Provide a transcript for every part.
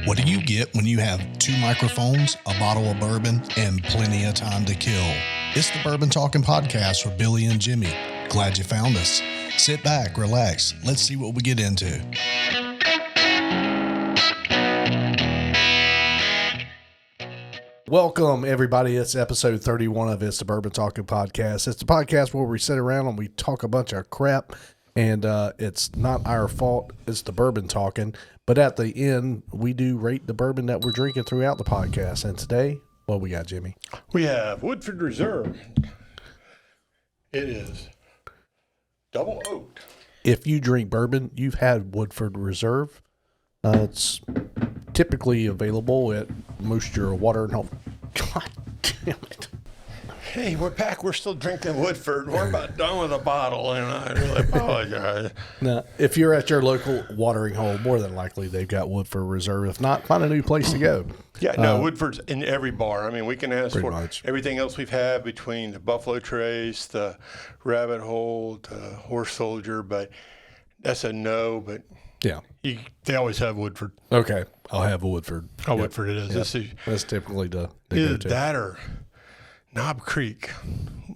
What do you get when you have 2 microphones, a bottle of bourbon, and plenty of time to kill? It's the Bourbon Talking Podcast with Billy and Jimmy. Glad you found us. Sit back, relax. Let's see what we get into. Welcome, everybody. It's episode 31 of It's the Bourbon Talking Podcast. It's the podcast where we sit around and we talk a bunch of crap, and it's not our fault. It's the bourbon talking. But at the end, we do rate the bourbon that we're drinking throughout the podcast. And today, what we got, Jimmy? We have Woodford Reserve. It is double oaked. If you drink bourbon, you've had Woodford Reserve. It's typically available at most of your water and home. God damn it. Hey, we're back. We're still drinking Woodford. We're about done with the bottle, and I really apologize. Now, if you're at your local watering hole, more than likely they've got Woodford Reserve. If not, find a new place to go. Yeah, no, Woodford's in every bar. I mean, we can ask for much everything else we've had between the Buffalo Trace, the Rabbit Hole, the Horse Soldier, but that's a no. But yeah, they always have Woodford. Okay, I'll have a Woodford. Oh, yep. Woodford it is. Yep. That's typically the either go-to. that or Knob Creek.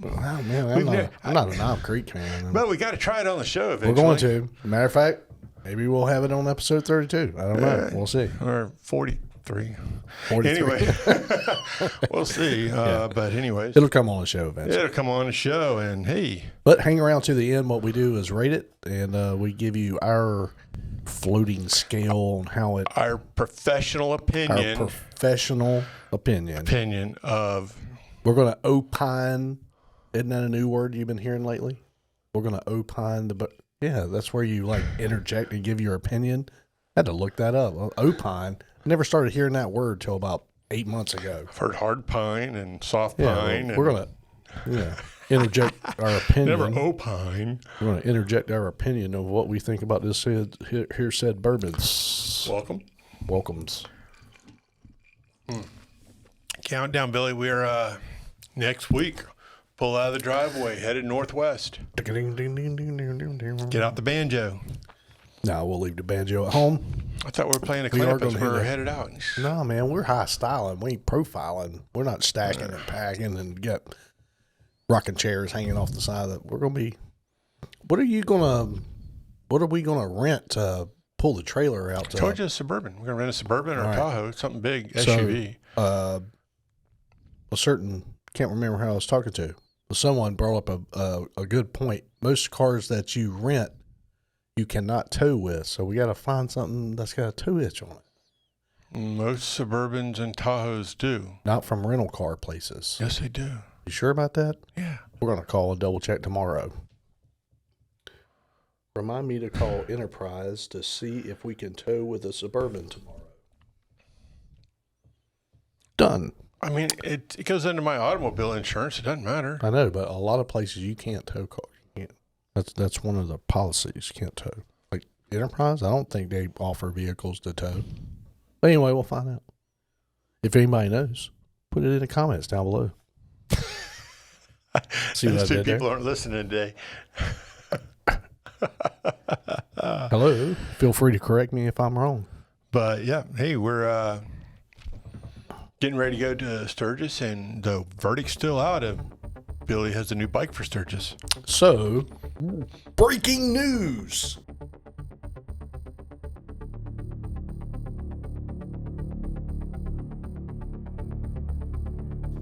Oh, man, I'm not a Knob Creek fan. But we got to try it on the show eventually. We're going to. Matter of fact, maybe we'll have it on episode 32. I don't know. We'll see. Or 43. 43. Anyway, we'll see. But anyways. It'll come on the show eventually. It'll come on the show, and hey. But hang around to the end. What we do is rate it, and we give you our floating scale on how it... Our professional opinion. Opinion of... We're going to opine. Isn't that a new word you've been hearing lately? We're going to opine. Yeah, that's where you like interject and give your opinion. I had to look that up. Opine. I never started hearing that word till about 8 months ago. I've heard hard pine and soft pine. We're going to interject our opinion. Never opine. We're going to interject our opinion of what we think about this here said bourbons. Welcomes. Countdown, Billy. We're next week. Pull out of the driveway, headed northwest. Get out the banjo. No, we'll leave the banjo at home. I thought we were playing a clip as we were headed out. No, man, we're high styling. We ain't profiling. We're not stacking and packing and got rocking chairs hanging off the side of it. We're gonna be. What are we gonna rent to pull the trailer out? I told you a Suburban. We're gonna rent a Suburban or a Tahoe, something big, SUV. So, a certain, can't remember who I was talking to. Someone brought up a good point. Most cars that you rent, you cannot tow with. So we got to find something that's got a tow hitch on it. Most Suburbans and Tahoes do. Not from rental car places. Yes, they do. You sure about that? Yeah. We're going to call and double check tomorrow. Remind me to call Enterprise to see if we can tow with a Suburban tomorrow. Done. I mean, it goes into my automobile insurance. It doesn't matter. I know, but a lot of places you can't tow cars. You can't. That's one of the policies. You can't tow. Like Enterprise, I don't think they offer vehicles to tow. But anyway, we'll find out. If anybody knows, put it in the comments down below. See Those what I two did there? people aren't listening today. Hello. Feel free to correct me if I'm wrong. But yeah, hey, we're getting ready to go to Sturgis, and the verdict's still out. Billy has a new bike for Sturgis. So, breaking news.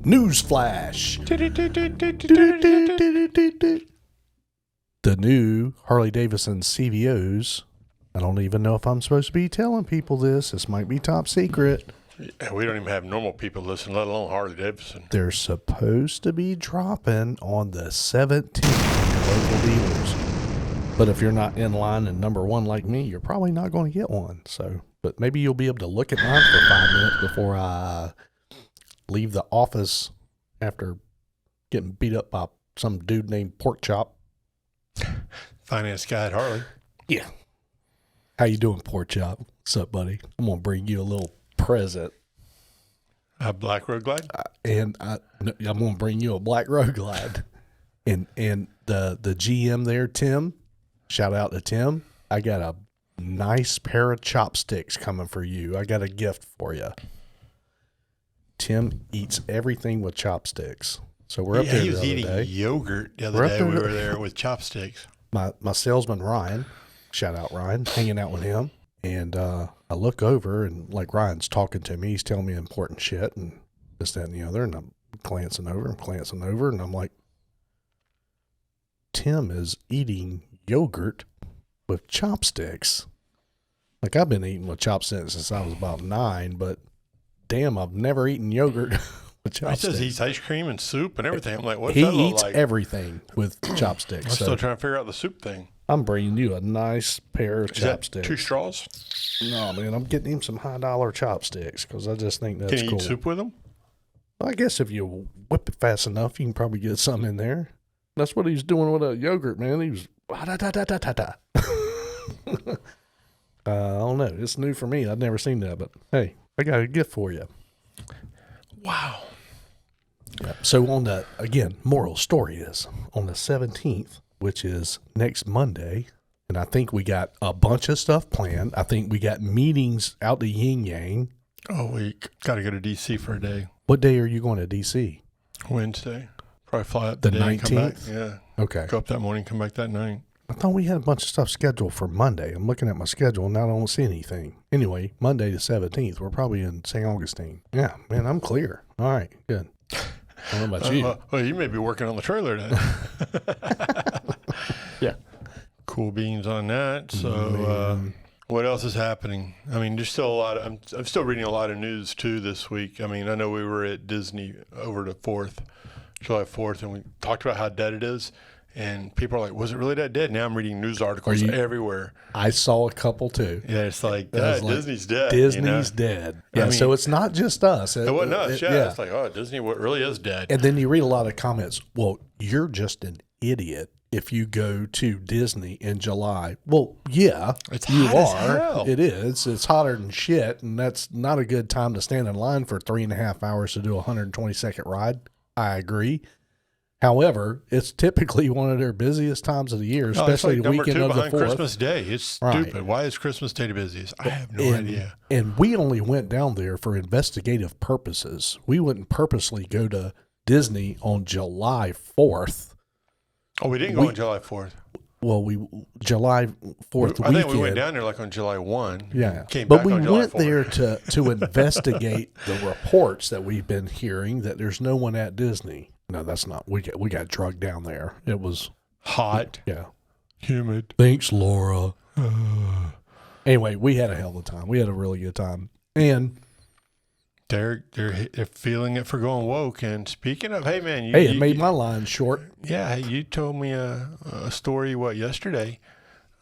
Newsflash. The new Harley-Davidson CVOs. I don't even know if I'm supposed to be telling people this. This might be top secret. We don't even have normal people listen, let alone Harley Davidson. They're supposed to be dropping on the 17th at local dealers. But if you're not in line and number one like me, you're probably not going to get one. So, but maybe you'll be able to look at mine for 5 minutes before I leave the office after getting beat up by some dude named Pork Chop. Finance guy at Harley. Yeah. How you doing, Pork Chop? What's up, buddy? I'm going to bring you a little present. A Black Road Glide? I'm going to bring you a Black Road Glide. And the GM there, Tim, shout out to Tim. I got a nice pair of chopsticks coming for you. I got a gift for you. Tim eats everything with chopsticks. So we're up there he was the other eating day. yogurt the other day. We were there with chopsticks. My salesman, Ryan, shout out Ryan, hanging out with him. And I look over and like Ryan's talking to me. He's telling me important shit and this, that, and the other. And I'm glancing over. And I'm like, Tim is eating yogurt with chopsticks. Like I've been eating with chopsticks since I was about 9, but damn, I've never eaten yogurt with chopsticks. He says he eats ice cream and soup and everything. I'm like, what's He that look eats like? everything with chopsticks. I'm still trying to figure out the soup thing. I'm bringing you a nice pair of Is that chopsticks. 2 straws? No, man, I'm getting him some $high chopsticks because I just think that's Can you cool. eat soup with them? I guess if you whip it fast enough, you can probably get some in there. That's what he's doing with a yogurt, man. He was I don't know. It's new for me. I'd never seen that, but hey, I got a gift for you. Wow. So on the, again, moral story is on the 17th, which is next Monday, and I think we got a bunch of stuff planned. I think we got meetings out to Yin Yang. Oh, we got to go to D.C. for a day. What day are you going to D.C.? Wednesday. Probably fly out The today and come back. 19th? Yeah. Okay. Go up that morning, come back that night. I thought we had a bunch of stuff scheduled for Monday. I'm looking at my schedule and now I don't see anything. Anyway, Monday the 17th, we're probably in St. Augustine. Yeah, man, I'm clear. All right, good. I don't know about you. Well, you may be working on the trailer then. Yeah. Cool beans on that. So, what else is happening? I mean, there's still a lot. I'm still reading a lot of news too this week. I mean, I know we were at Disney over the July 4th, and we talked about how dead it is. And people are like, was it really that dead? Now I'm reading news articles everywhere. I saw a couple too. Yeah, it's like, Like, Disney's dead. Disney's dead. Yeah, I mean, so it's not just us. It wasn't us. Yeah, it's like, oh, Disney really is dead. And then you read a lot of comments. Well, you're just an idiot if you go to Disney in July. Well, yeah, It's you hot as are. hell. It is. It's hotter than shit, and that's not a good time to stand in line for 3.5 hours to do a 120-second ride. I agree. However, it's typically one of their busiest times of the year, especially the weekend of the 4th. Christmas Day. It's stupid. Right. Why is Christmas Day the busiest? I have no idea. And we only went down there for investigative purposes. We wouldn't purposely go to Disney on July 4th. Oh, we didn't go on July 4th. Well, July 4th I weekend. think we went down there like on July 1. Yeah. Came But back we on July went 4th. there to investigate the reports that we've been hearing that there's no one at Disney. No, that's not. We got drugged down there. It was Hot. yeah. Humid. Thanks, Laura. Anyway, we had a hell of a time. We had a really good time. And They're feeling it for going woke. And speaking of, hey man, it made my line short. Yeah, hey, you told me a story yesterday.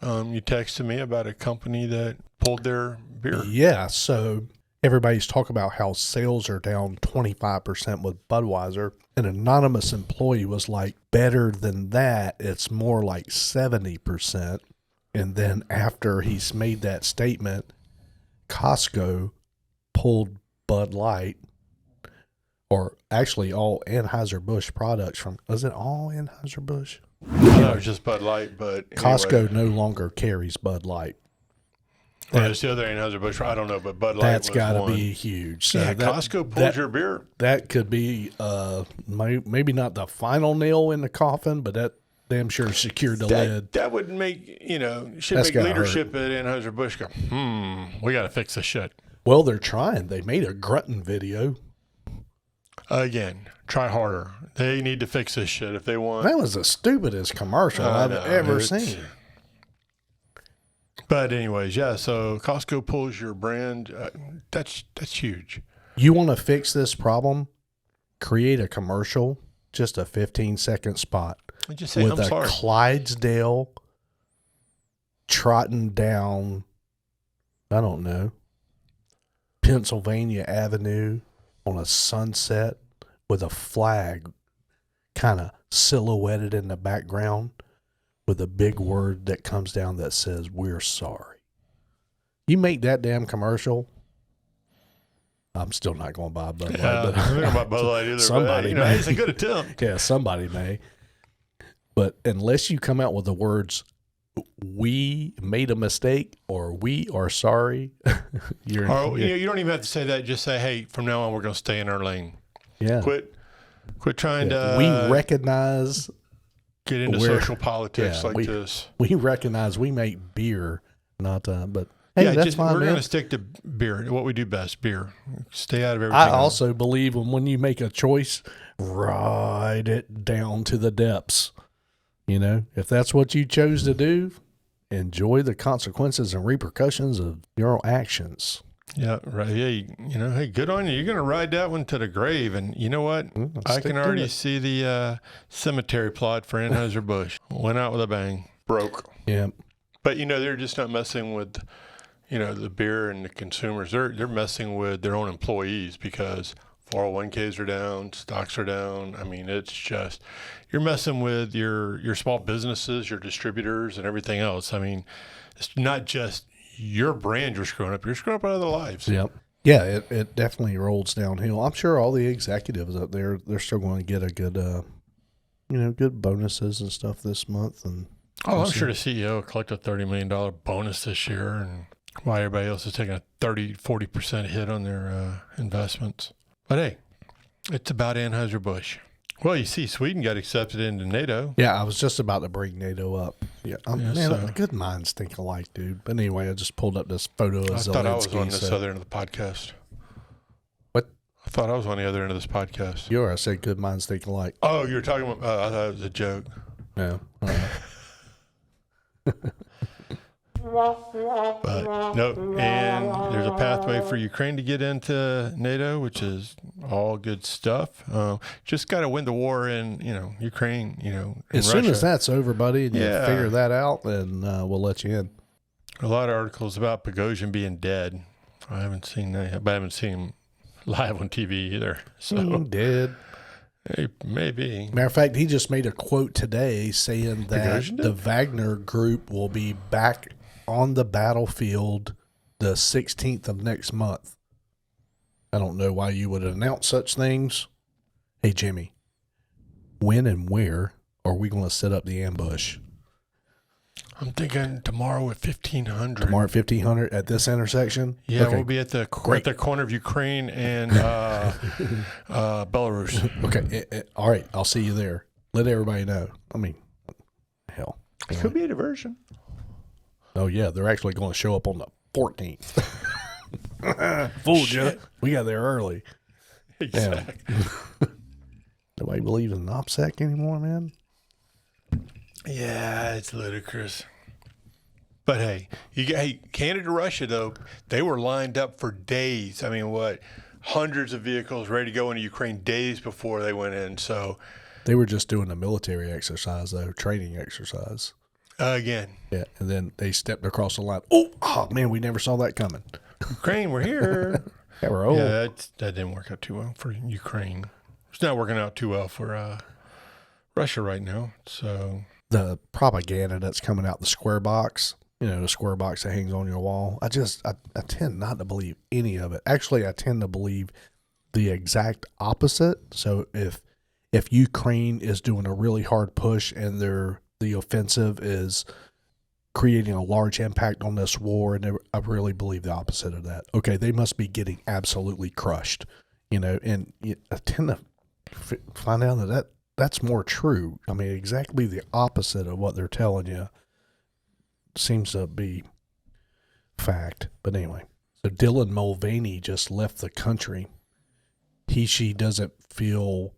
You texted me about a company that pulled their beer. Yeah, so everybody's talking about how sales are down 25% with Budweiser. An anonymous employee was like, better than that, it's more like 70%. And then after he's made that statement, Costco pulled Bud Light, or actually all Anheuser-Busch products from, was it all Anheuser-Busch? No, it was just Bud Light, but Costco anyway. no longer carries Bud Light. Well, it's the other Anheuser-Busch. I don't know, but Bud Light That's was got to one. be huge. So Yeah, that, Costco pulls your beer. That could be maybe not the final nail in the coffin, but that damn sure secured the lid. That would make, should That's make gotta leadership at Anheuser-Busch go, we got to fix this shit. Well, they're trying. They made a grunting video. Again, try harder. They need to fix this shit if they want. That was the stupidest commercial I I've know, ever it's- seen. But anyways, yeah, so Costco pulls your brand. That's huge. You want to fix this problem? Create a commercial, just a 15-second spot I just say, with I'm a sorry. Clydesdale trotting down, I don't know, Pennsylvania Avenue on a sunset with a flag kind of silhouetted in the background with a big word that comes down that says, "We're sorry." You make that damn commercial, I'm still not going to buy Bud Light. Yeah, but I'm not about Bud Light either. Somebody but, may. it's a good attempt. yeah, somebody may. But unless you come out with the words, we made a mistake or we are sorry. You don't even have to say that. Just say, hey, from now on, we're going to stay in our lane. Yeah. Quit trying to. We recognize. Get into social politics this. We recognize we make beer, not but hey, that's fine, we're going to stick to beer. What we do best, beer. Stay out of everything. I also believe when you make a choice, ride it down to the depths. If that's what you chose to do, enjoy the consequences and repercussions of your actions. Yeah, right. Yeah, hey, good on you. You're going to ride that one to the grave. And you know what? I can already see the cemetery plot for Anheuser-Busch. Went out with a bang. Broke. Yeah. But, they're just not messing with, the beer and the consumers. They're messing with their own employees because 401ks are down, stocks are down. I mean, it's just, you're messing with your small businesses, your distributors, and everything else. I mean, it's not just your brand you're screwing up. You're screwing up other lives. Yep. Yeah, it definitely rolls downhill. I'm sure all the executives up there, they're still going to get a good, good bonuses and stuff this month. And I'm sure the CEO collected a $30 million bonus this year, and while everybody else is taking a 30-40% hit on their investments. But hey, it's about Anheuser-Busch. Well, you see, Sweden got accepted into NATO. Yeah, I was just about to bring NATO up. Yeah, good minds think alike, dude. But anyway, I just pulled up this photo of Zelensky. I thought I was on this other end of the podcast. What? I thought I was on the other end of this podcast. You were. I said good minds think alike. Oh, you were talking about, I thought it was a joke. Yeah. All right. But no, and there's a pathway for Ukraine to get into NATO, which is all good stuff. Just got to win the war in, Ukraine, as Russia. Soon as that's over, buddy, and you figure that out, then we'll let you in. A lot of articles about Bogosian being dead. I haven't seen that, but I haven't seen him live on TV either. So dead. Maybe. Matter of fact, he just made a quote today saying that the Wagner Group will be back on the battlefield the 16th of next month. I don't know why you would announce such things. Hey, Jimmy, when and where are we going to set up the ambush? I'm thinking tomorrow at 1500. Tomorrow at 1500 at this intersection? Yeah, okay. We'll be at the corner of Ukraine and Belarus. Okay, all right, I'll see you there. Let everybody know. I mean, hell. It could be a diversion. Oh, yeah, they're actually going to show up on the 14th. Fooled you. We got there early. Exactly. Nobody believes in OPSEC anymore, man. Yeah, it's ludicrous. But hey, Canada, Russia, though, they were lined up for days. I mean, hundreds of vehicles ready to go into Ukraine days before they went in. So they were just doing a military exercise, though, training exercise. Again. Yeah, and then they stepped across the line. Oh, man, we never saw that coming. Ukraine, we're here. Yeah, we're old. Yeah, that didn't work out too well for Ukraine. It's not working out too well for Russia right now. So the propaganda that's coming out the square box, the square box that hangs on your wall, I tend not to believe any of it. Actually, I tend to believe the exact opposite. So if Ukraine is doing a really hard push and the offensive is creating a large impact on this war, and I really believe the opposite of that. Okay, they must be getting absolutely crushed, and I tend to find out that that's more true. I mean, exactly the opposite of what they're telling you seems to be fact. But anyway, so Dylan Mulvaney just left the country. She doesn't feel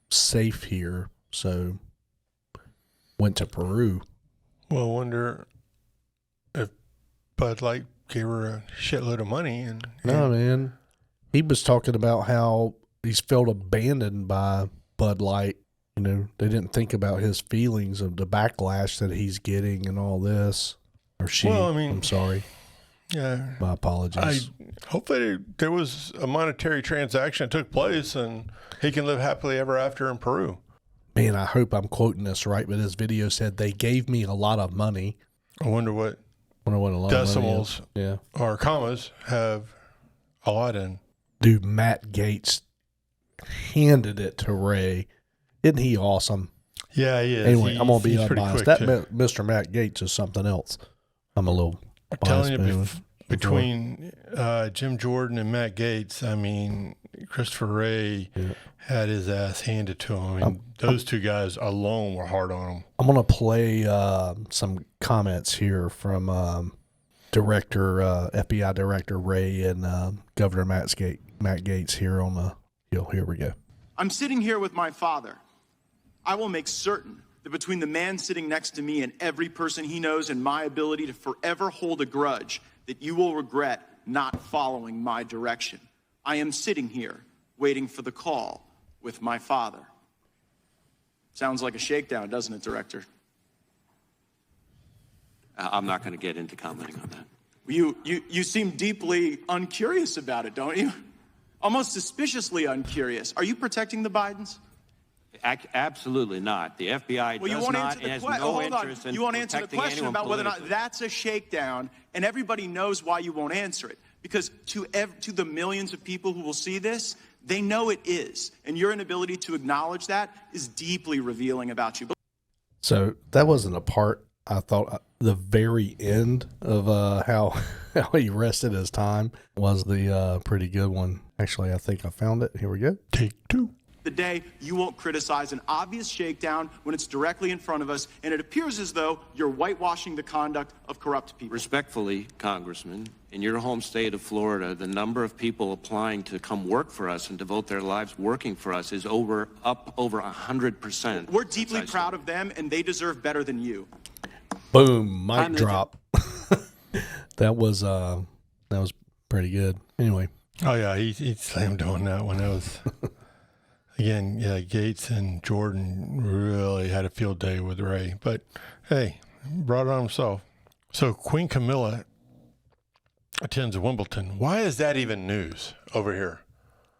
safe here, so went to Peru. Well, I wonder if Bud Light gave her a shitload of money. No, man. He was talking about how he's felt abandoned by Bud Light. They didn't think about his feelings of the backlash that he's getting and all this. Or she. Well, I mean, I'm sorry. Yeah. My apologies. Hopefully there was a monetary transaction that took place and he can live happily ever after in Peru. Man, I hope I'm quoting this right, but this video said they gave me a lot of money. I wonder what a lot decimals of money is. Yeah. Or commas have a lot in. Dude, Matt Gaetz handed it to Ray. Isn't he awesome? Yeah, he is. Anyway, I'm going to be he's pretty unbiased. quick, That Mr. Matt Gates is something else. I'm a little I'm biased. telling you, between Jim Jordan and Matt Gates, I mean, Christopher Ray had his ass handed to him. I mean, those two guys alone were hard on him. I'm going to play some comments here from FBI Director Ray and Governor Matt Gates here on the hill. Here we go. I'm sitting here with my father. I will make certain that between the man sitting next to me and every person he knows and my ability to forever hold a grudge, that you will regret not following my direction. I am sitting here waiting for the call with my father. Sounds like a shakedown, doesn't it, Director? I'm not going to get into commenting on that. You seem deeply uncurious about it, don't you? Almost suspiciously uncurious. Are you protecting the Bidens? Absolutely not. The FBI does not and has no interest in You won't answer the protecting question anyone about whether or not politically. that's a shakedown, and everybody knows why you won't answer it. Because to the millions of people who will see this, they know it is. And your inability to acknowledge that is deeply revealing about you. So that wasn't a part, I thought, the very end of how he rested his time was the pretty good one. Actually, I think I found it. Here we go. Take two. The day you won't criticize an obvious shakedown when it's directly in front of us, and it appears as though you're whitewashing the conduct of corrupt people. Respectfully, Congressman, in your home state of Florida, the number of people applying to come work for us and devote their lives working for us is up over 100%. We're deeply proud of them, and they deserve better than you. Boom, mic drop. That was pretty good. Anyway. Oh, yeah, he slammed on that one. That was... Again, yeah, Gates and Jordan really had a field day with Ray. But, hey, brought it on himself. So Queen Camilla attends Wimbledon. Why is that even news over here?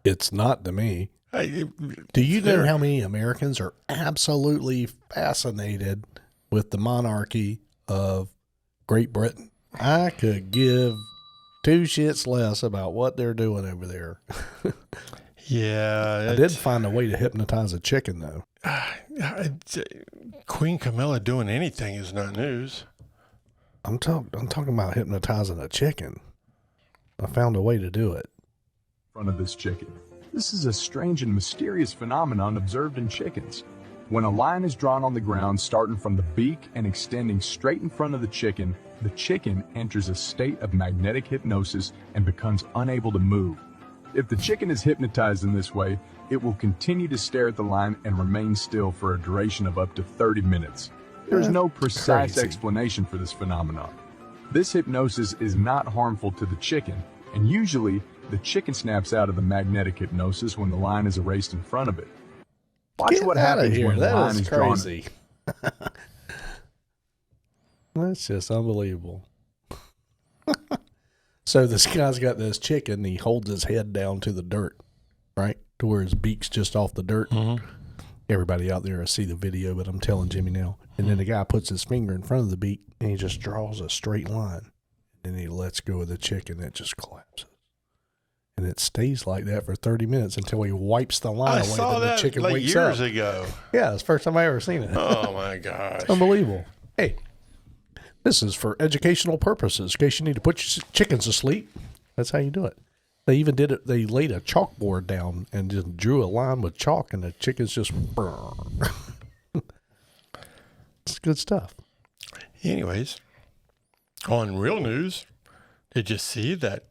It's not to me. Do you know how many Americans are absolutely fascinated with the monarchy of Great Britain? I could give two shits less about what they're doing over there. Yeah. I did find a way to hypnotize a chicken, though. Queen Camilla doing anything is not news. I'm talking about hypnotizing a chicken. I found a way to do it. In front of this chicken. This is a strange and mysterious phenomenon observed in chickens. When a line is drawn on the ground starting from the beak and extending straight in front of the chicken enters a state of magnetic hypnosis and becomes unable to move. If the chicken is hypnotized in this way, it will continue to stare at the line and remain still for a duration of up to 30 minutes. There's no precise explanation for this phenomenon. This hypnosis is not harmful to the chicken, and usually the chicken snaps out of the magnetic hypnosis when the line is erased in front of it. Watch what happens when the line is drawn. Crazy. That's just unbelievable. So this guy's got this chicken. He holds his head down to the dirt, right? To where his beak's just off the dirt. Mm-hmm. Everybody out there will see the video, but I'm telling Jimmy now. And then the guy puts his finger in front of the beak, and he just draws a straight line. And then he lets go of the chicken. It just collapses. And it stays like that for 30 minutes until he wipes the line away. I saw that the chicken like wakes years up. ago. Yeah, it's the first time I ever seen it. Oh, my gosh. It's unbelievable. Hey, this is for educational purposes. In case you need to put your chickens to sleep, that's how you do it. They even did it. They laid a chalkboard down and just drew a line with chalk, and the chickens just. It's good stuff. Anyways, on real news, did you see that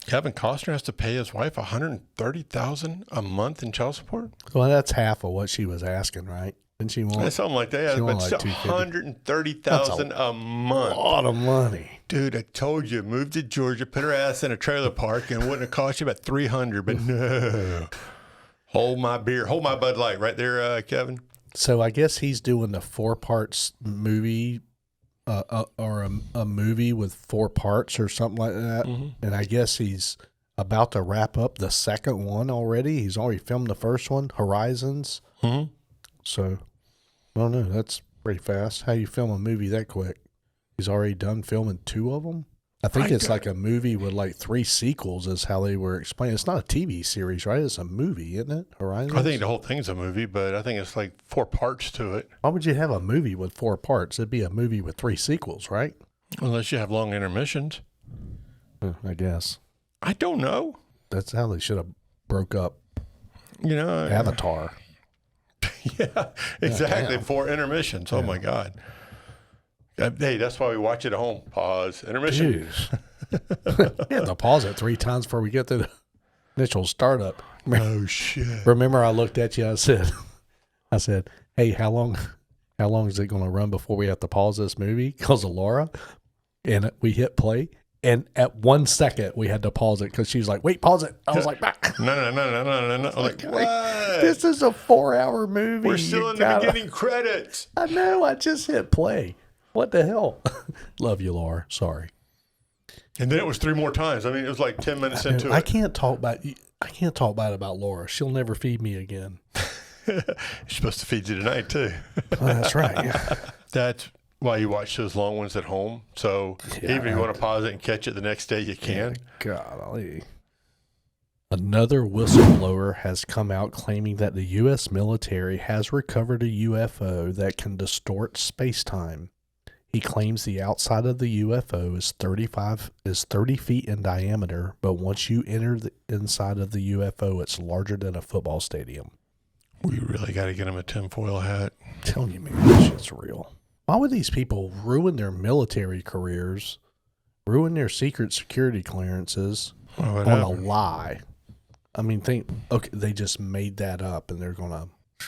Kevin Costner has to pay his wife $130,000 a month in child support? Well, that's half of what she was asking, right? Didn't she want something like that? Yeah, but still, $130,000 a month. A lot of money, dude. I told you, move to Georgia, put her ass in a trailer park, and it wouldn't have cost you about $300. But no, hold my beer, hold my Bud Light, right there, Kevin. So I guess he's doing the 4 parts movie, or a movie with 4 parts or something like that. Mm-hmm. And I guess he's about to wrap up the second one already. He's already filmed the first one, Horizons. Mm-hmm. So I don't know. That's pretty fast. How you film a movie that quick? He's already done filming 2 of them. I think it's like a movie with like 3 sequels is how they were explaining. It's not a TV series, right? It's a movie, isn't it? Horizons? I think the whole thing's a movie, but I think it's like 4 parts to it. Why would you have a movie with 4 parts? It'd be a movie with 3 sequels, right? Unless you have long intermissions. I guess. I don't know. That's how they should have broke up Avatar. Yeah, exactly. 4 intermissions. Oh, my God. Hey, that's why we watch it at home. Pause. Intermission. We had to pause it 3 times before we get to the initial startup. Oh, shit. Remember I looked at you, I said, hey, how long is it going to run before we have to pause this movie? Because of Laura. And we hit play. And at 1 second, we had to pause it because she was like, wait, pause it. I was like, bah. No. I'm like, what? This is a 4-hour movie. We're still in the beginning credits. I know. I just hit play. What the hell? Love you, Laura. Sorry. And then it was 3 more times. I mean, it was like 10 minutes into it. I can't talk bad about Laura. She'll never feed me again. She's supposed to feed you tonight, too. Oh, that's right. Yeah. That's why you watch those long ones at home. So even if you want to pause it and catch it the next day, you can. Golly. Another whistleblower has come out claiming that the U.S. military has recovered a UFO that can distort space-time. He claims the outside of the UFO is 30 feet in diameter, but once you enter the inside of the UFO, it's larger than a football stadium. We really got to get him a tinfoil hat. I'm telling you, man, this shit's real. Why would these people ruin their military careers, ruin their secret security clearances on a lie? I mean, they just made that up, and there's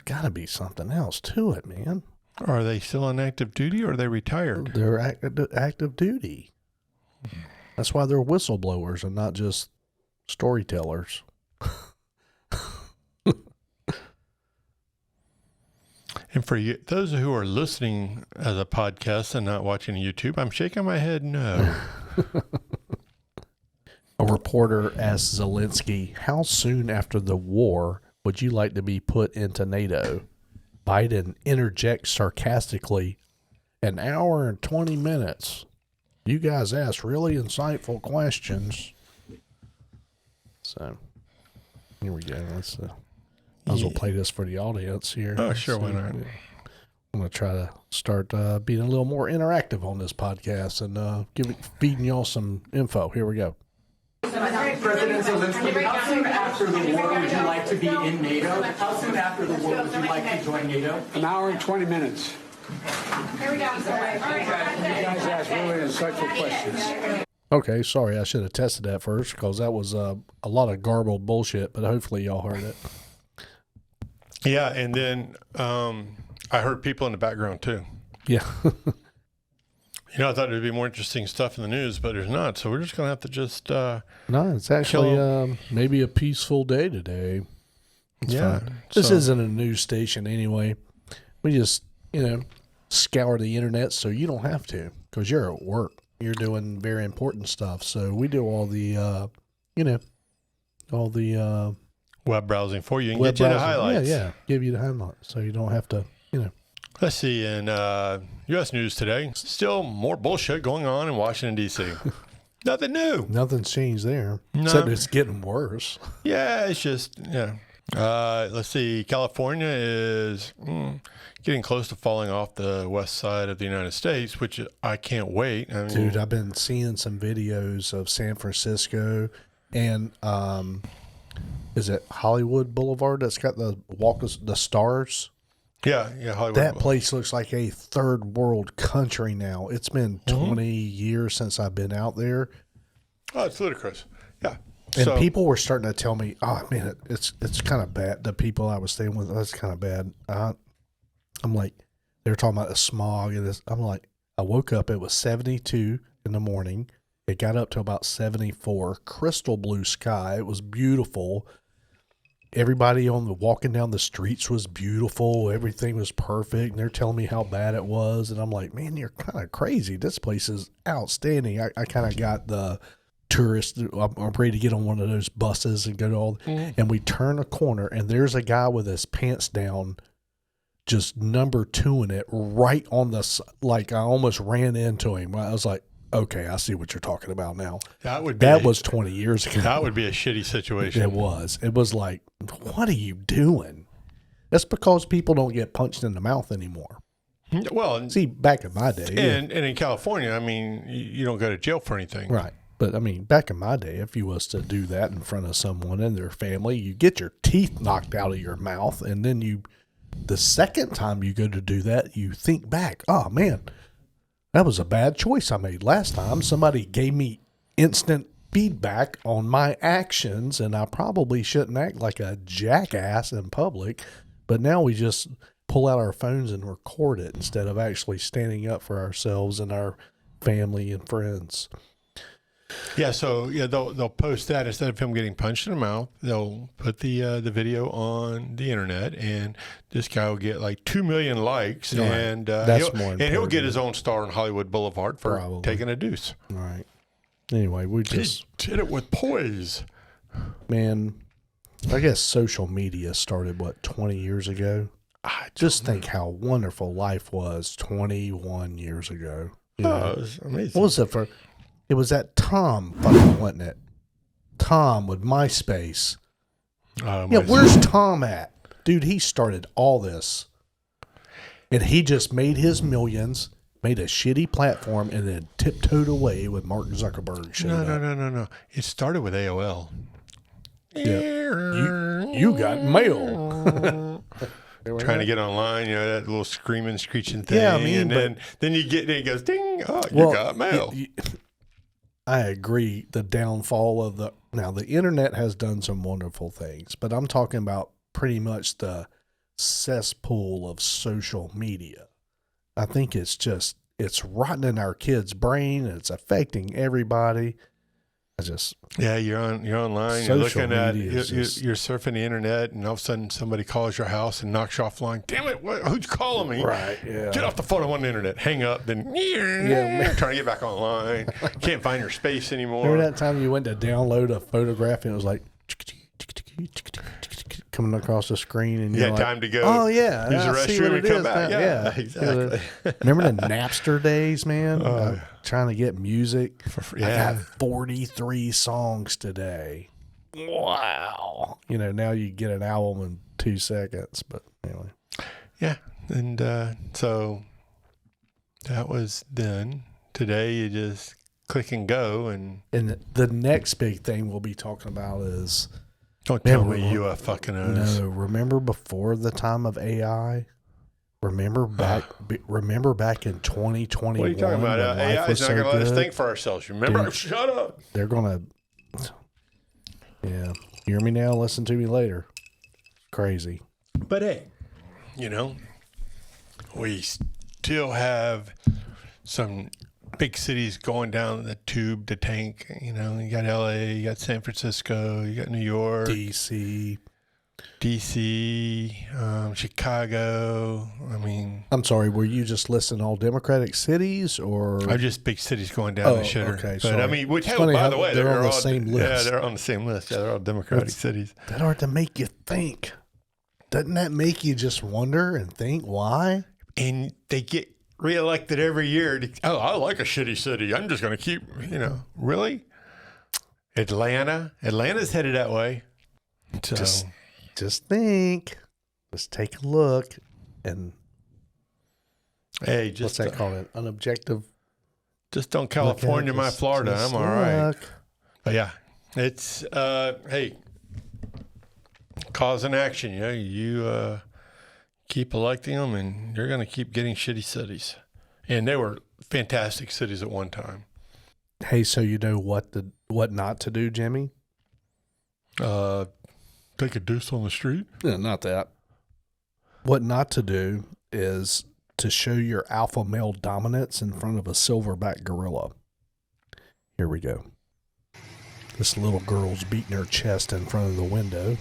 got to be something else to it, man. Are they still on active duty, or are they retired? They're active duty. That's why they're whistleblowers and not just storytellers. And for you, those who are listening as a podcast and not watching YouTube, I'm shaking my head no. A reporter asked Zelensky, how soon after the war would you like to be put into NATO? Biden interjects sarcastically, an hour and 20 minutes. You guys ask really insightful questions. So, here we go. Let's might as well play this for the audience here. Oh, sure, why not? I'm going to try to start being a little more interactive on this podcast and feeding y'all some info. Here we go. President Zelensky, how soon after the war would you like to be in NATO? How soon after the war would you like to join NATO? An hour and 20 minutes. Here we go. You guys ask really insightful questions. Okay, sorry, I should have tested that first because that was a lot of garbled bullshit, but hopefully y'all heard it. Yeah, and then I heard people in the background too. Yeah. I thought there'd be more interesting stuff in the news, but there's not. So we're just going to have to just... no, it's actually maybe a peaceful day today. It's fine. This isn't a news station anyway. We just, scour the internet so you don't have to because you're at work. You're doing very important stuff. So we do all the, web browsing for you and get you the highlights. Yeah. Give you the highlights so you don't have to, Let's see. In U.S. news today, still more bullshit going on in Washington, D.C. Nothing new. Nothing's changed there. No. Except it's getting worse. Yeah, it's just, let's see. California is getting close to falling off the west side of the United States, which I can't wait. I mean, dude, I've been seeing some videos of San Francisco and is it Hollywood Boulevard that's got the Walk of the Stars? Yeah, Hollywood. That place looks like a third world country now. It's been 20 years since I've been out there. Oh, it's ludicrous. Yeah. And people were starting to tell me, oh, man, it's kind of bad. The people I was staying with, that's kind of bad. I'm like, they were talking about the smog. And I'm like, I woke up, it was 72 in the morning. It got up to about 74, crystal blue sky. It was beautiful. Everybody walking down the streets was beautiful. Everything was perfect. And they're telling me how bad it was. And I'm like, man, you're kind of crazy. This place is outstanding. I kind of got the tourist. I'm ready to get on one of those buses and go to all. And we turn a corner and there's a guy with his pants down, just number 2 in it right on the, like I almost ran into him. I was like, Okay, I see what you're talking about now. That was 20 years ago. That would be a shitty situation. It was. It was like, what are you doing? That's because people don't get punched in the mouth anymore. Well, see, back in my day. And in California, I mean, you don't go to jail for anything. Right. But, I mean, back in my day, if you was to do that in front of someone and their family, you get your teeth knocked out of your mouth, and then the second time you go to do that, you think back, oh, man, that was a bad choice I made last time. Somebody gave me instant feedback on my actions, and I probably shouldn't act like a jackass in public. But now we just pull out our phones and record it instead of actually standing up for ourselves and our family and friends. Yeah, so they'll post that instead of him getting punched in the mouth. They'll put the video on the internet, and this guy will get like 2 million likes, right. And he'll get his own star on Hollywood Boulevard for taking a deuce. Right. Anyway, we just did it with poise. Man, I guess social media started 20 years ago. I just think how wonderful life was 21 years ago. It was amazing. What was it for? It was that Tom fucking, wasn't it? Tom with MySpace. Where's Tom at? Dude, he started all this. And he just made his millions, made a shitty platform, and then tiptoed away with Mark Zuckerberg. No. It started with AOL. Yeah. You got mail. Trying to get online, that little screaming, screeching thing. Yeah, I mean, and then you get, it goes, ding, you got mail. I agree. The downfall of the internet has done some wonderful things, but I'm talking about pretty much the cesspool of social media. I think it's rotting our kids' brain. And it's affecting everybody. You're online. You're looking at you're surfing the internet, and all of a sudden somebody calls your house and knocks you offline. Damn it! Who's calling me? Right. Yeah. Get off the phone. I'm on the internet. Hang up. Then trying to get back online. Can't find your space anymore. Remember that time you went to download a photograph and it was like coming across the screen, and you had time to go. Oh yeah, use the restroom and come back. Yeah, exactly. Remember the Napster days, man? Trying to get music. I got 43 songs today. Wow. Now you get an album in 2 seconds. But anyway. Yeah, and so that was then. Today you just click and go, and the next big thing we'll be talking about is. Don't tell me you are fucking us. No, remember before the time of AI? Remember back in 2021? What are you talking about? AI is not going to let us think for ourselves. Remember? Dude, shut up. They're going to... Yeah. Hear me now, listen to me later. Crazy. But hey, we still have some big cities going down the tube, the tank. You got LA, you got San Francisco, you got New York, DC, Chicago. I mean, I'm sorry, were you just listing all Democratic cities, or just big cities going down the shitter? Okay, but sorry. I mean, by the way, they're on the same list. Yeah, they're on the same list. Yeah, they're all Democratic cities. That ought to make you think. Doesn't that make you just wonder and think why? And they get reelected every year. I like a shitty city. I'm just going to keep, really? Atlanta's headed that way. So. Just think. Let's take a look. And hey, what's that called? An objective. Just don't California my Florida. I'm all right. But yeah, it's, hey, cause and action. You keep electing them, and you're going to keep getting shitty cities. And they were fantastic cities at one time. Hey, so you know what not to do, Jimmy? Take a deuce on the street? Yeah, not that. What not to do is to show your alpha male dominance in front of a silverback gorilla. Here we go. This little girl's beating her chest in front of the window.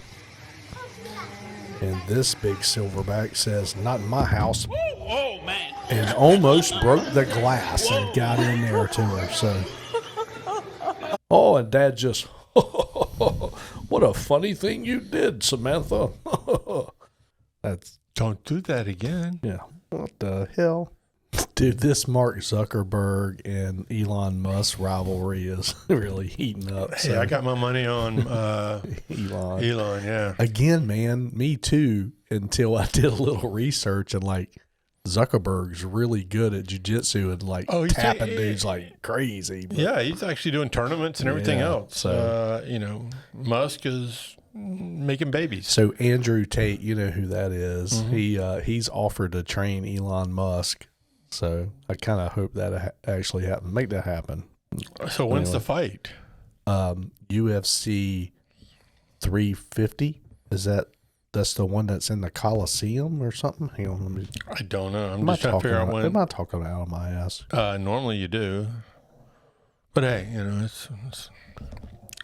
And this big silverback says, "Not in my house." Oh, man. And almost broke the glass and got in there to her. So, and Dad just, what a funny thing you did, Samantha. Don't do that again. Yeah. What the hell? Dude, this Mark Zuckerberg and Elon Musk rivalry is really heating up. Hey, I got my money on Elon. Elon, yeah. Again, man, me too, until I did a little research and like Zuckerberg's really good at jiu-jitsu and like tapping dudes like crazy. But, yeah, he's actually doing tournaments and everything else. So, Musk is making babies. So Andrew Tate, you know who that is. Mm-hmm. He's offered to train Elon Musk. So I kind of hope that actually happens. Make that happen. So when's the fight? UFC 350. That's the one that's in the Coliseum or something? Hang on, let me. I don't know. I'm just trying to figure out when. Am I talking out of my ass? Normally you do. But hey, it's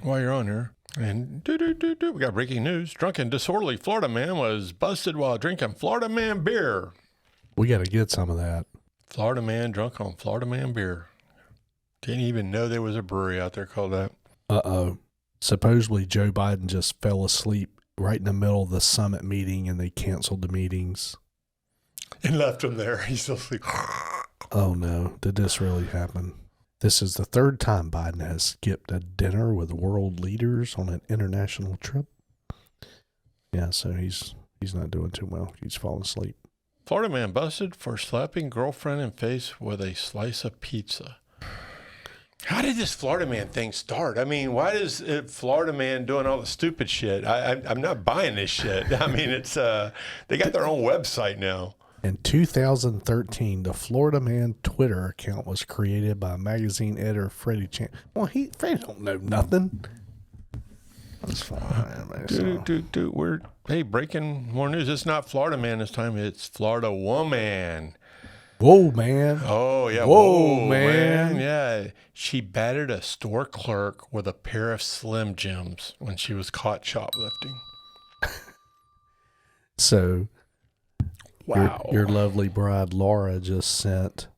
while you're on here. And we got breaking news. Drunken, disorderly Florida man was busted while drinking Florida Man beer. We got to get some of that. Florida man drunk on Florida Man beer. Didn't even know there was a brewery out there called that. Uh-oh. Supposedly Joe Biden just fell asleep right in the middle of the summit meeting and they canceled the meetings. And left him there. He's still asleep. Oh no. Did this really happen? This is the third time Biden has skipped a dinner with world leaders on an international trip. Yeah, so he's not doing too well. He's falling asleep. Florida man busted for slapping girlfriend in face with a slice of pizza. How did this Florida man thing start? I mean, why is Florida man doing all the stupid shit? I'm not buying this shit. I mean, it's they got their own website now. In 2013, the Florida Man Twitter account was created by magazine editor Freddie Chan. Well, Freddie don't know nothing. That's fine. Dude, we're breaking more news. It's not Florida man this time. It's Florida woman. Whoa, man. Oh, yeah. Whoa, man. Yeah. She battered a store clerk with a pair of Slim Jims when she was caught shoplifting. So, wow. Your lovely bride, Laura, just sent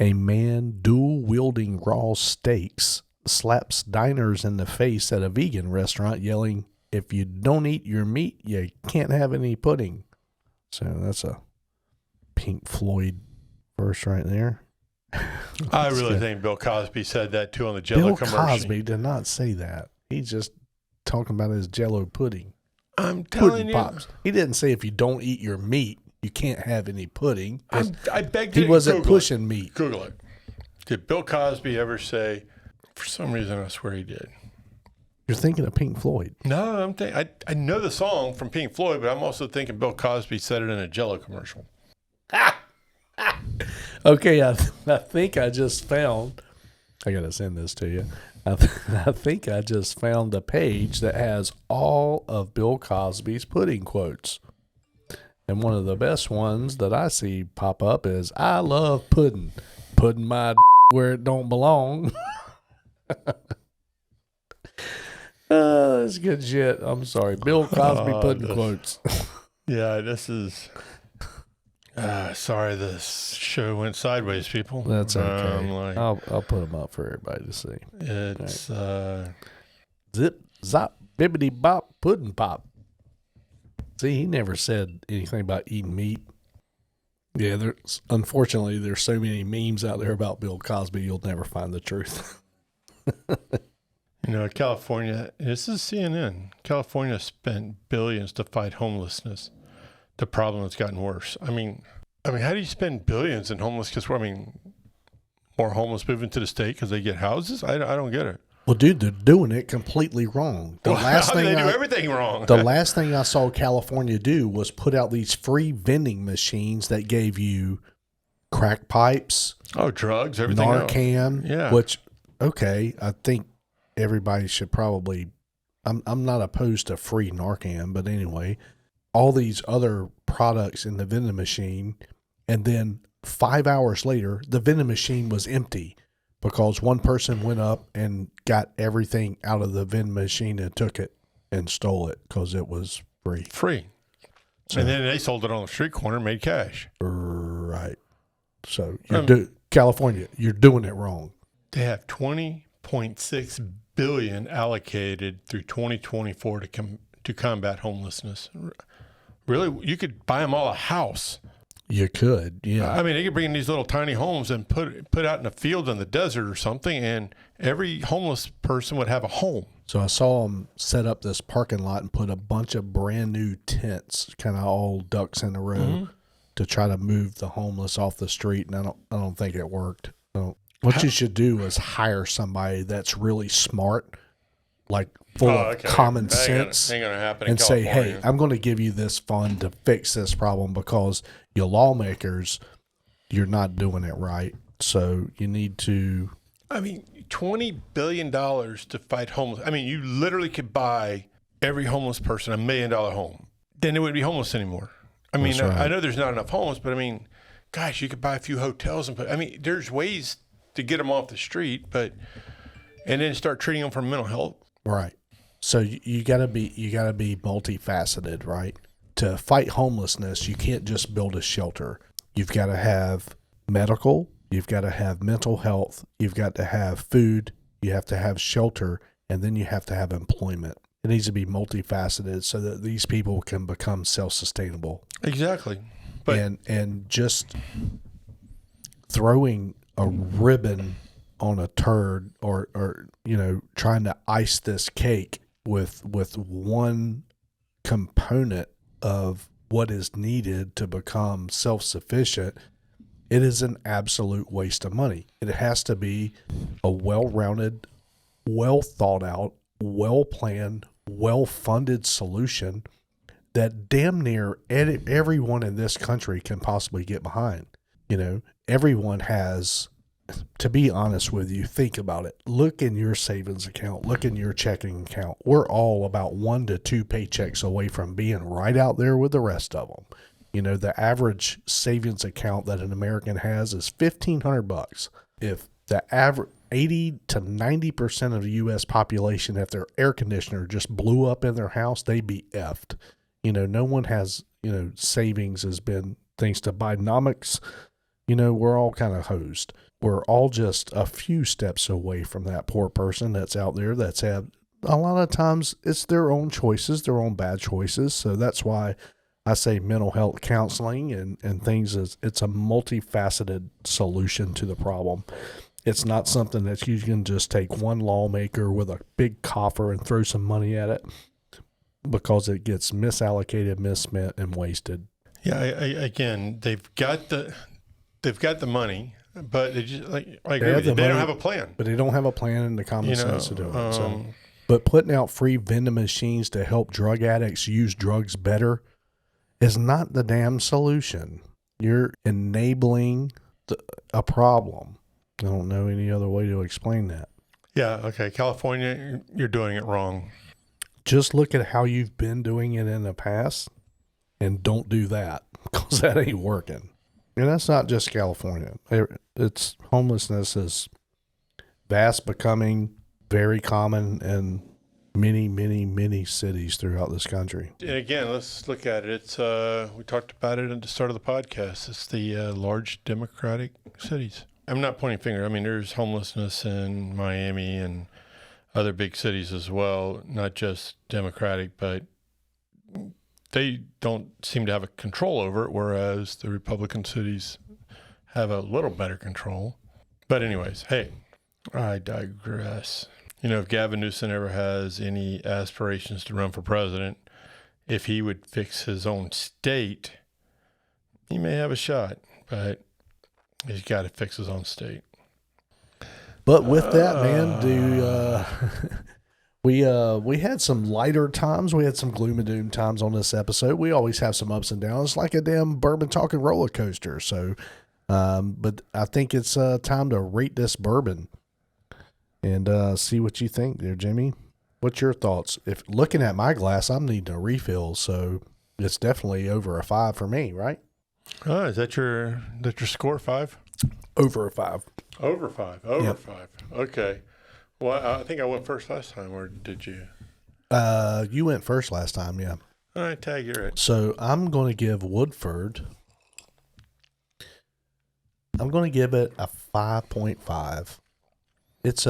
a man dual-wielding raw steaks slaps diners in the face at a vegan restaurant yelling, "If you don't eat your meat, you can't have any pudding." So that's a Pink Floyd verse right there. I really think Bill Cosby said that too on the Jell-O commercial. Bill Cosby did not say that. He's just talking about his Jell-O pudding. I'm telling you. Pops. He didn't say if you don't eat your meat, you can't have any pudding. I beg to He wasn't Google pushing meat. Google it. Did Bill Cosby ever say, for some reason I swear he did. You're thinking of Pink Floyd. No, I know the song from Pink Floyd, but I'm also thinking Bill Cosby said it in a Jell-O commercial. Okay, I think I just found, I got to send this to you. I think I just found the page that has all of Bill Cosby's pudding quotes. And one of the best ones that I see pop up is, "I love pudding. Putting my where it don't belong." That's good shit. I'm sorry. Bill Cosby pudding quotes. Yeah, this is... sorry, this show went sideways, people. That's okay. I'll put them up for everybody to see. It's zip, zop, bibbity bop, pudding pop. See, he never said anything about eating meat. Yeah, unfortunately, there's so many memes out there about Bill Cosby, you'll never find the truth. California, this is CNN. California spent billions to fight homelessness. The problem has gotten worse. I mean, how do you spend billions in homeless? Because more homeless move into the state because they get houses. I don't get it. Well, dude, they're doing it completely wrong. They do everything wrong. The last thing I saw California do was put out these free vending machines that gave you crack pipes, drugs, everything, Narcan. Yeah. Which, okay, I think everybody should probably. I'm not opposed to free Narcan, but anyway. All these other products in the vending machine, and then 5 hours later, the vending machine was empty because one person went up and got everything out of the vending machine and took it and stole it because it was free. So, and then they sold it on the street corner and made cash. Right. So, California, you're doing it wrong. They have $20.6 billion allocated through 2024 to combat homelessness. Really, you could buy them all a house. You could, yeah. I mean, they could bring in these little tiny homes and put out in a field in the desert or something, and every homeless person would have a home. So I saw them set up this parking lot and put a bunch of brand new tents, kind of all ducks in a row, to try to move the homeless off the street. And I don't think it worked. What you should do is hire somebody that's really smart, like full of common sense, ain't gonna happen and in say, California. "Hey, I'm going to give you this fund to fix this problem because you lawmakers, you're not doing it right. So you need to." I mean, $20 billion to fight homeless. I mean, you literally could buy every homeless person $1 million home. Then they wouldn't be homeless anymore. I mean, That's right. I know there's not enough homeless, but I mean, gosh, you could buy a few hotels and put. I mean, there's ways to get them off the street, and then start treating them for mental health. Right. So you gotta be multifaceted, right? To fight homelessness, you can't just build a shelter. You've got to have medical. You've got to have mental health. You've got to have food. You have to have shelter, and then you have to have employment. It needs to be multifaceted so that these people can become self-sustainable. Exactly. But And just throwing a ribbon on a turd or trying to ice this cake with one component of what is needed to become self-sufficient, it is an absolute waste of money. It has to be a well-rounded, well-thought-out, well-planned, well-funded solution that damn near everyone in this country can possibly get behind. Everyone has, to be honest with you, think about it. Look in your savings account. Look in your checking account. We're all about 1 to 2 paychecks away from being right out there with the rest of them. The average savings account that an American has is $1,500. If the average 80 to 90% of the U.S. population, if their air conditioner just blew up in their house, they'd be effed. No one has, savings has been, thanks to Bidenomics, we're all kind of hosed. We're all just a few steps away from that poor person that's out there that's had, a lot of times it's their own choices, their own bad choices. So that's why I say mental health counseling and things it's a multifaceted solution to the problem. It's not something that you can just take one lawmaker with a big coffer and throw some money at it, because it gets misallocated, misspent, and wasted. yeah, again, they've got the money, but they just I agree with you, they don't have a plan. But they don't have a plan and the common sense to do it. But putting out free vending machines to help drug addicts use drugs better is not the damn solution. You're enabling a problem. I don't know any other way to explain that. Yeah, okay. California, you're doing it wrong. Just look at how you've been doing it in the past and don't do that, because that ain't working. And that's not just California. It's homelessness is fast becoming very common in many, many, many cities throughout this country. And again, let's look at it. It's we talked about it at the start of the podcast. It's the large Democratic cities. I'm not pointing finger. I mean, there's homelessness in Miami and other big cities as well, not just Democratic, but they don't seem to have a control over it, whereas the Republican cities have a little better control. But anyways, hey, I digress. If Gavin Newsom ever has any aspirations to run for president, if he would fix his own state, he may have a shot, but he's got to fix his own state. But with that, man, we had some lighter times. We had some gloom and doom times on this episode. We always have some ups and downs, like a damn bourbon talking roller coaster. So, but I think it's time to rate this bourbon and see what you think there, Jimmy. What's your thoughts? If looking at my glass, I'm needing a refill, so it's definitely over a 5 for me, right? Oh, is that your score? 5? Over a 5. Over 5. Over 5. Okay. Well, I think I went first last time, or did you? You went first last time, yeah. All right, Tag, you're it. So I'm going to give Woodford. I'm going to give it a 5.5. It's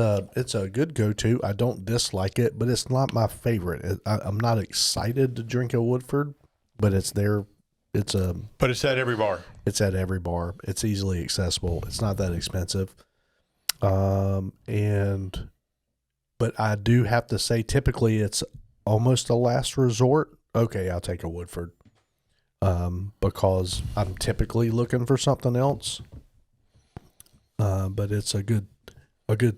a good go-to. I don't dislike it, but it's not my favorite. I'm not excited to drink a Woodford, but it's there. But it's at every bar. It's at every bar. It's easily accessible. It's not that expensive. But I do have to say, typically it's almost a last resort. Okay, I'll take a Woodford. Because I'm typically looking for something else. But it's a good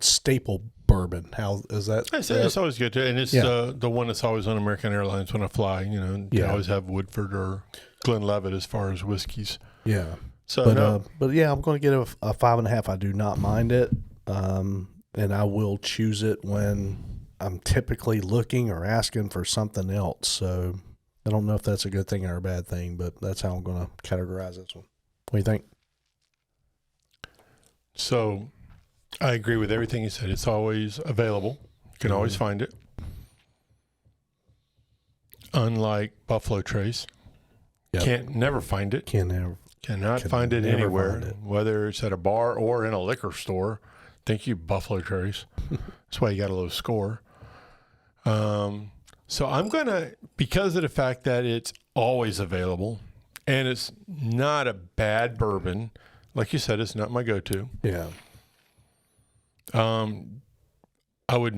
staple bourbon. How is that? It's always good to, and it's the one that's always on American Airlines when I fly. You know, you always have Woodford or Glenlivet as far as whiskeys. Yeah. So, but yeah, I'm going to get a 5.5. I do not mind it, and I will choose it when I'm typically looking or asking for something else. So I don't know if that's a good thing or a bad thing, but that's how I'm going to categorize this one. What do you think? So I agree with everything you said. It's always available. You can always find it. Unlike Buffalo Trace, can't never find it. Cannot find it anywhere, whether it's at a bar or in a liquor store. Thank you, Buffalo Trace. That's why you got a low score. So I'm going to, because of the fact that it's always available and it's not a bad bourbon, like you said, it's not my go-to. Yeah. I would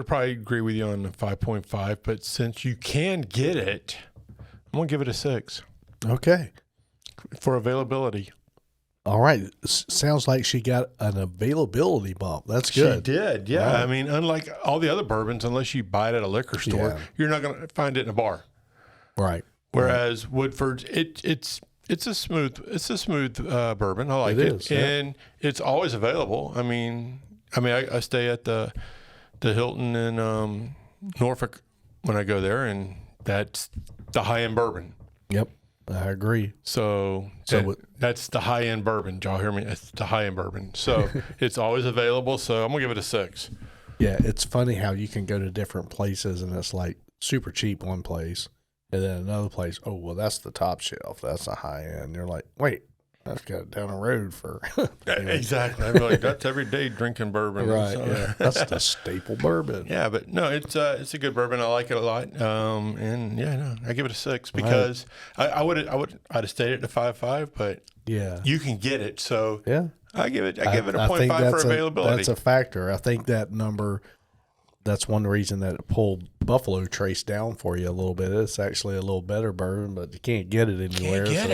probably agree with you on the 5.5, but since you can get it, I'm going to give it a 6. Okay. For availability. All right. Sounds like she got an availability bump. That's good. She did, yeah. Right. I mean, unlike all the other bourbons, unless you buy it at a liquor store, you're not going to find it in a bar. Right. Whereas Woodford's, it's a smooth bourbon. I like it. Is, yeah. And it's always available. I mean, I stay at the Hilton in Norfolk when I go there, and that's the high-end bourbon. Yep. I agree. So that's the high-end bourbon. Did y'all hear me? It's the high-end bourbon. So it's always available. So I'm going to give it a 6. Yeah, it's funny how you can go to different places and it's like super cheap one place. And then another place, oh, well, that's the top shelf. That's a high-end. You're like, wait, that's got it down the road for. Exactly. I'm like, that's every day drinking bourbon. Right. So. Yeah. That's the staple bourbon. Yeah, but no, it's a good bourbon. I like it a lot. And yeah, no, I give it a 6 because I'd have stayed at the 5.5, but you can get it. So yeah, I give it a 0.5 for availability. That's a factor. I think that number. That's one reason that it pulled Buffalo Trace down for you a little bit. It's actually a little better bourbon, but you can't get it anywhere. That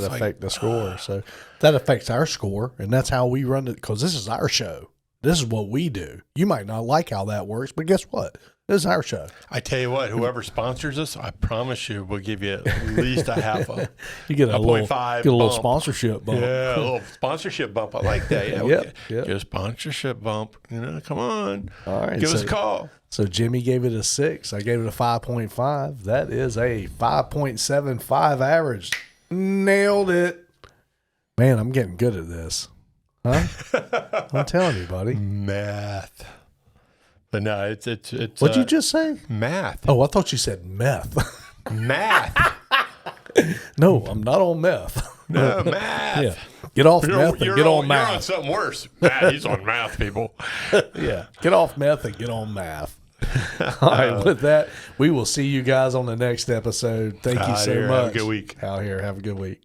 affects the score. So that affects our score, and that's how we run it because this is our show. This is what we do. You might not like how that works, but guess what? This is our show. I tell you what, whoever sponsors us, I promise you, we'll give you at least a half a. You get a 0.5 get a little sponsorship bump. Yeah, a little sponsorship bump. I like that. Yeah, yep. Get a sponsorship bump. You know, come on. All right, give us a call. So Jimmy gave it a 6. I gave it a 5.5. That is a 5.75 average. Nailed it. Man, I'm getting good at this. Huh? I'm telling you, buddy. Math. But no, it's What'd you just say? Math. Oh, I thought you said meth. Math. No, I'm not on meth. No, math. Yeah. Get off meth and get on math. You're on something worse. Math, he's on math, people. Yeah. Get off meth and get on math. All right, with that, we will see you guys on the next episode. Thank you so much. Have a good week. Out here. Have a good week.